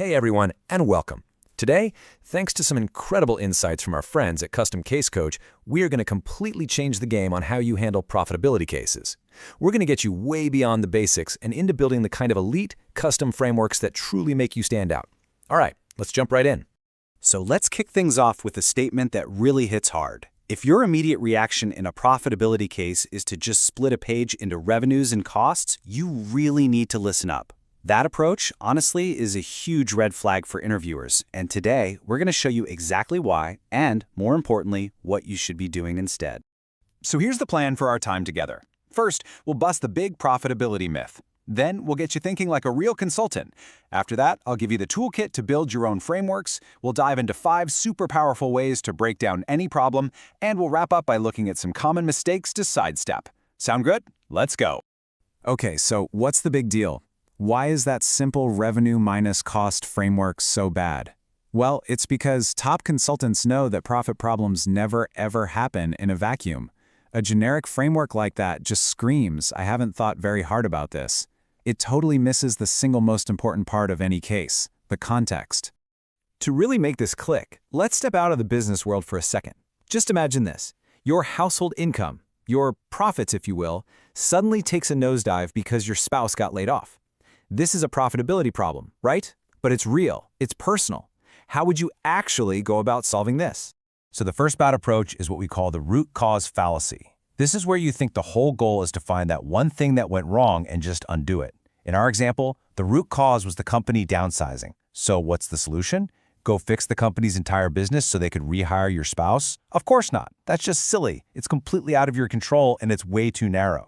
Hey everyone, and welcome. Today, thanks to some incredible insights from our friends at Custom Case Coach, we are going to completely change the game on how you handle profitability cases. We're going to get you way beyond the basics and into building the kind of elite, custom frameworks that truly make you stand out. All right, let's jump right in. So let's kick things off with a statement that really hits hard. If your immediate reaction in a profitability case is to just split a page into revenues and costs, you really need to listen up. That approach, honestly, is a huge red flag for interviewers, and today we're going to show you exactly why and, more importantly, what you should be doing instead. So here's the plan for our time together. First, we'll bust the big profitability myth. Then we'll get you thinking like a real consultant. After that, I'll give you the toolkit to build your own frameworks. We'll dive into 5 super powerful ways to break down any problem, and we'll wrap up by looking at some common mistakes to sidestep. Sound good? Let's go. Okay, so what's the big deal? Why is that simple revenue minus cost framework so bad? Well, it's because top consultants know that profit problems never ever happen in a vacuum. A generic framework like that just screams, "I haven't thought very hard about this." It totally misses the single most important part of any case, the context. To really make this click, let's step out of the business world for a second. Just imagine this. Your household income, your profits if you will, suddenly takes a nosedive because your spouse got laid off. This is a profitability problem, right? But it's real, it's personal. How would you actually go about solving this? So the first bad approach is what we call the root cause fallacy. This is where you think the whole goal is to find that one thing that went wrong and just undo it. In our example, the root cause was the company downsizing. So what's the solution? Go fix the company's entire business so they could rehire your spouse? Of course not. That's just silly. It's completely out of your control and it's way too narrow.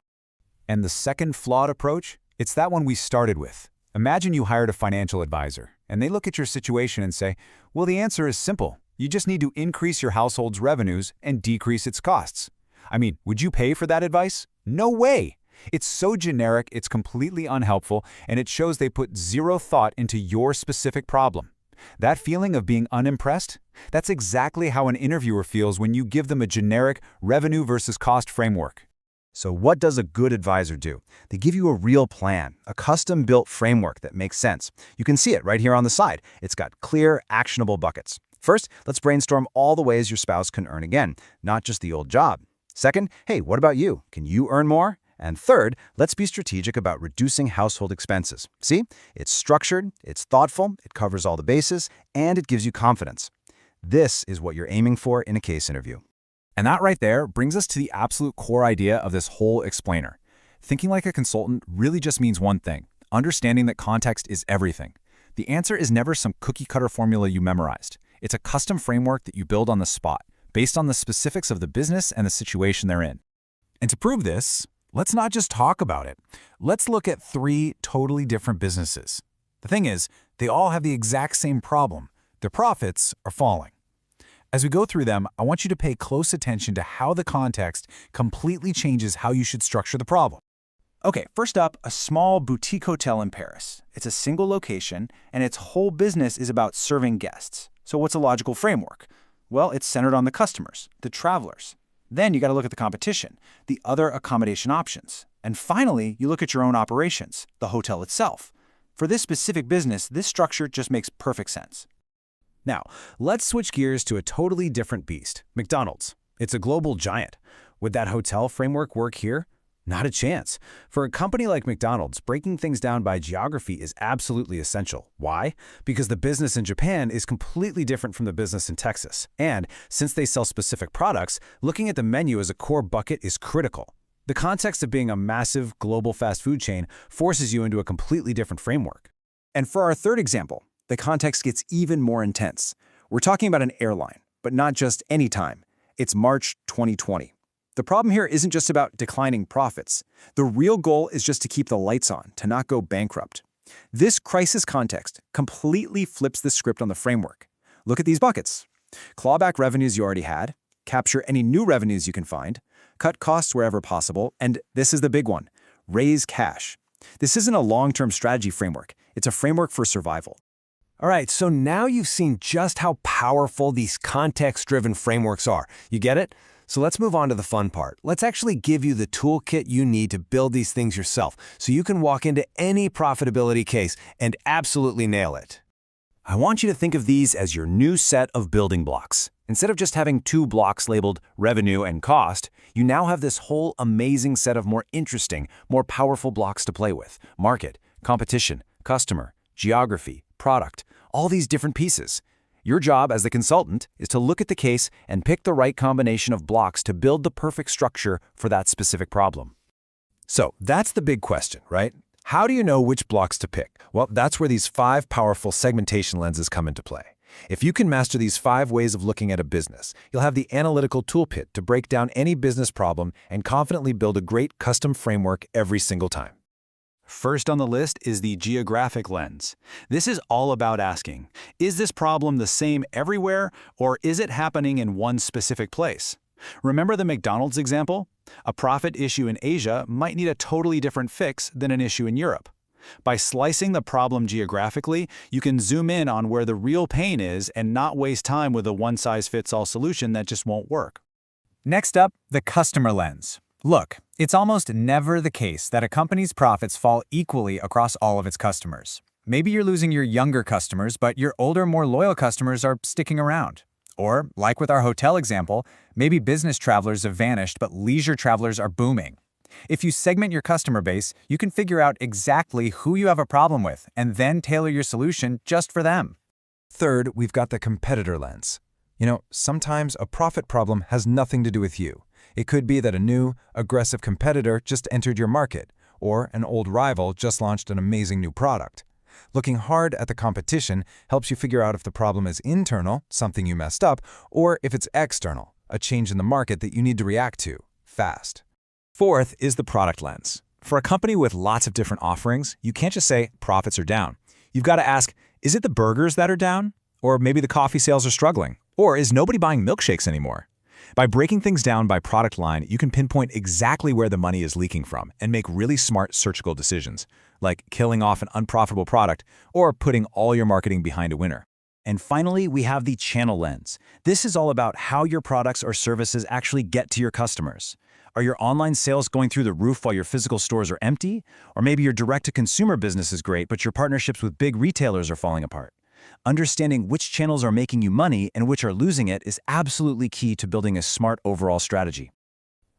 And the second flawed approach? It's that one we started with. Imagine you hired a financial advisor, and they look at your situation and say, well, the answer is simple. You just need to increase your household's revenues and decrease its costs. I mean, would you pay for that advice? No way! It's so generic, it's completely unhelpful, and it shows they put zero thought into your specific problem. That feeling of being unimpressed? That's exactly how an interviewer feels when you give them a generic revenue versus cost framework. So what does a good advisor do? They give you a real plan, a custom-built framework that makes sense. You can see it right here on the side. It's got clear, actionable buckets. First, let's brainstorm all the ways your spouse can earn again, not just the old job. Second, hey, what about you? Can you earn more? And third, let's be strategic about reducing household expenses. See? It's structured, it's thoughtful, it covers all the bases, and it gives you confidence. This is what you're aiming for in a case interview. And that right there brings us to the absolute core idea of this whole explainer. Thinking like a consultant really just means one thing, understanding that context is everything. The answer is never some cookie-cutter formula you memorized. It's a custom framework that you build on the spot, based on the specifics of the business and the situation they're in. And to prove this, let's not just talk about it. Let's look at 3 totally different businesses. The thing is, they all have the exact same problem. Their profits are falling. As we go through them, I want you to pay close attention to how the context completely changes how you should structure the problem. Okay, first up, a small boutique hotel in Paris. It's a single location, and its whole business is about serving guests. So what's a logical framework? Well, it's centered on the customers, the travelers. Then you got to look at the competition, the other accommodation options. And finally, you look at your own operations, the hotel itself. For this specific business, this structure just makes perfect sense. Now, let's switch gears to a totally different beast, McDonald's. It's a global giant. Would that hotel framework work here? Not a chance. For a company like McDonald's, breaking things down by geography is absolutely essential. Why? Because the business in Japan is completely different from the business in Texas. And since they sell specific products, looking at the menu as a core bucket is critical. The context of being a massive global fast food chain forces you into a completely different framework. And for our third example, the context gets even more intense. We're talking about an airline, but not just any time. It's March 2020. The problem here isn't just about declining profits. The real goal is just to keep the lights on, to not go bankrupt. This crisis context completely flips the script on the framework. Look at these buckets. Claw back revenues you already had, capture any new revenues you can find, cut costs wherever possible, and this is the big one, raise cash. This isn't a long-term strategy framework. It's a framework for survival. All right, so now you've seen just how powerful these context-driven frameworks are. You get it? So let's move on to the fun part. Let's actually give you the toolkit you need to build these things yourself so you can walk into any profitability case and absolutely nail it. I want you to think of these as your new set of building blocks. Instead of just having 2 blocks labeled revenue and cost, you now have this whole amazing set of more interesting, more powerful blocks to play with. Market, competition, customer, geography, product, all these different pieces. Your job as the consultant is to look at the case and pick the right combination of blocks to build the perfect structure for that specific problem. So that's the big question, right? How do you know which blocks to pick? Well, that's where these 5 powerful segmentation lenses come into play. If you can master these 5 ways of looking at a business, you'll have the analytical toolkit to break down any business problem and confidently build a great custom framework every single time. First on the list is the geographic lens. This is all about asking, is this problem the same everywhere, or is it happening in one specific place? Remember the McDonald's example? A profit issue in Asia might need a totally different fix than an issue in Europe. By slicing the problem geographically, you can zoom in on where the real pain is and not waste time with a one-size-fits-all solution that just won't work. Next up, the customer lens. Look, it's almost never the case that a company's profits fall equally across all of its customers. Maybe you're losing your younger customers, but your older, more loyal customers are sticking around. Or, like with our hotel example, maybe business travelers have vanished, but leisure travelers are booming. If you segment your customer base, you can figure out exactly who you have a problem with and then tailor your solution just for them. Third, we've got the competitor lens. Sometimes a profit problem has nothing to do with you. It could be that a new, aggressive competitor just entered your market, or an old rival just launched an amazing new product. Looking hard at the competition helps you figure out if the problem is internal, something you messed up, or if it's external, a change in the market that you need to react to, fast. Fourth is the product lens. For a company with lots of different offerings, you can't just say profits are down. You've got to ask, is it the burgers that are down? Or maybe the coffee sales are struggling? Or is nobody buying milkshakes anymore? By breaking things down by product line, you can pinpoint exactly where the money is leaking from and make really smart surgical decisions, like killing off an unprofitable product or putting all your marketing behind a winner. And finally, we have the channel lens. This is all about how your products or services actually get to your customers. Are your online sales going through the roof while your physical stores are empty? Or maybe your direct-to-consumer business is great, but your partnerships with big retailers are falling apart. Understanding which channels are making you money and which are losing it is absolutely key to building a smart overall strategy.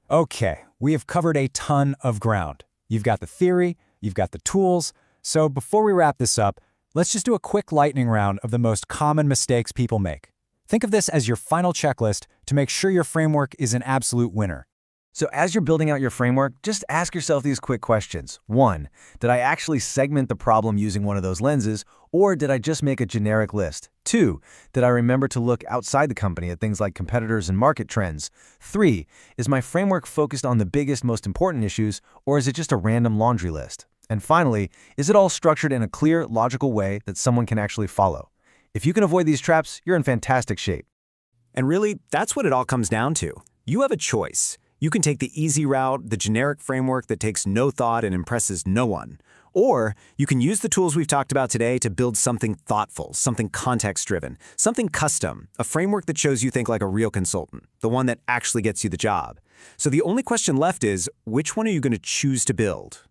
Okay, we have covered a ton of ground. You've got the theory, you've got the tools. So before we wrap this up, let's just do a quick lightning round of the most common mistakes people make. Think of this as your final checklist to make sure your framework is an absolute winner. So as you're building out your framework, just ask yourself these quick questions. 1, did I actually segment the problem using one of those lenses, or did I just make a generic list? 2, did I remember to look outside the company at things like competitors and market trends? 3, is my framework focused on the biggest, most important issues, or is it just a random laundry list? And finally, is it all structured in a clear, logical way that someone can actually follow? If you can avoid these traps, you're in fantastic shape. And really, that's what it all comes down to. You have a choice. You can take the easy route, the generic framework that takes no thought and impresses no one. Or you can use the tools we've talked about today to build something thoughtful, something context-driven, something custom, a framework that shows you think like a real consultant, the one that actually gets you the job. So the only question left is, which one are you going to choose to build?